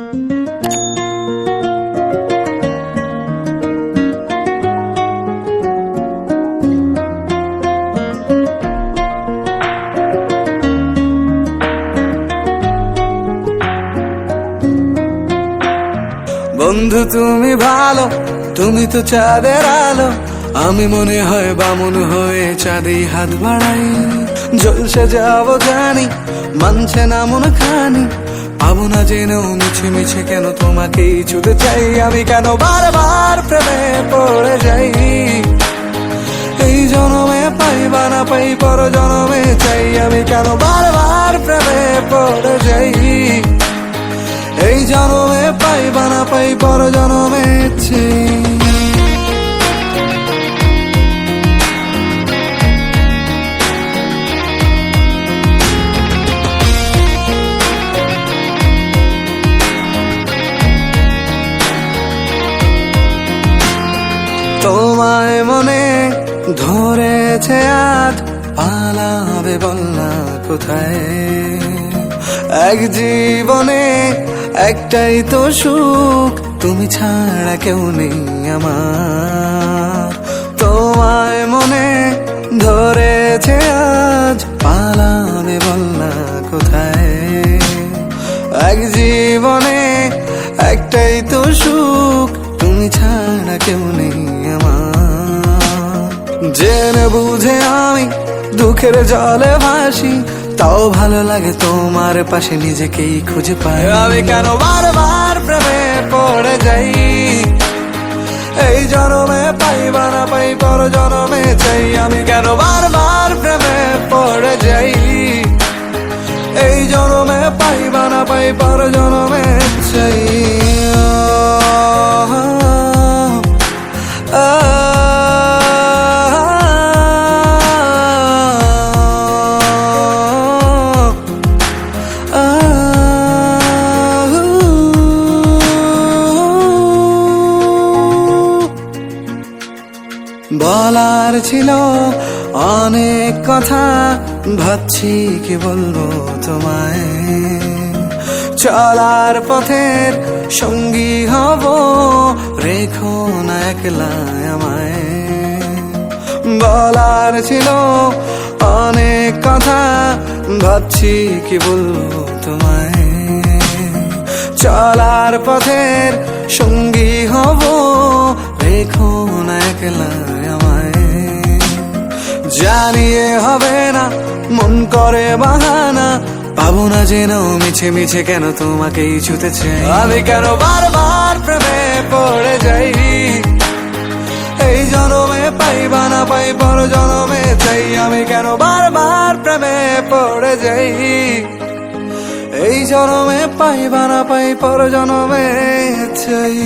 বন্ধু তুমি ভালো, তুমি তো চাঁদের আলো, আমি মনে হয় বামুন হয়ে চাঁদে হাত বাড়াই। জলসে যাবো জানি, মানছে না মন খানি, পাবো না জেনেও মিছে মিছে কেন তোমাকেই ছুতে চাই। আমি কেন বারবার প্রেমে পড়ে যাই, এই জনমে পাই বা না পাই পর জনমে চাই। আমি কেন বারবার প্রেমে পড়ে যাই, এই জনমে পাই বা না পাই পর জনমে চাই। তোমায় মনে ধরেছে আজ, পালাবে বলনা কোথায়? এক জীবনে একটাই তো সুখ, তুমি ছাড়া কেউ নেই আমার। তোমায় মনে ধরেছে আজ, পালাবে বলনা কোথায়? এক জীবনে একটাই তো সুখ, তুমি ছাড়া কেউ নেই আমার। জেনে বুঝে আমি দুঃখের জলে ভাসি, তাও ভালো লাগে তোমার পাশে নিজেকেই খুঁজে পাই। আমি কেন বারবার প্রেমে পড়ে যাই, এই জনমে পাই বা না পাই পর জনমে চাই। আমি কেন বারবার প্রেমে পড়ে যাই, এই জনমে পাই বা না পাই পর জনমে চাই। বলার ছিল অনেক কথা, ভাবছি কি বলবো তোমায়। চলার পথের সঙ্গী হব, রেখো না একলা আমায়। বলার ছিল অনেক কথা, ভাবছি কি বলবো তোমায়। চলার পথের সঙ্গী হব, রেখো না একলা আমায়। জানিয়ে হবে না, মন করে বাহানা, পাবো না জেনেও মিছে মিছে কেন তোমাকেই ছুতে চাই। আমি কেন বারবার প্রেমে পড়ে যাই, এই জনমে পাই বা না পাই পর জনমে চাই। আমি কেন বারবার প্রেমে পড়ে যাই, এই জনমে পাই বা না পাই পর জনমে চাই।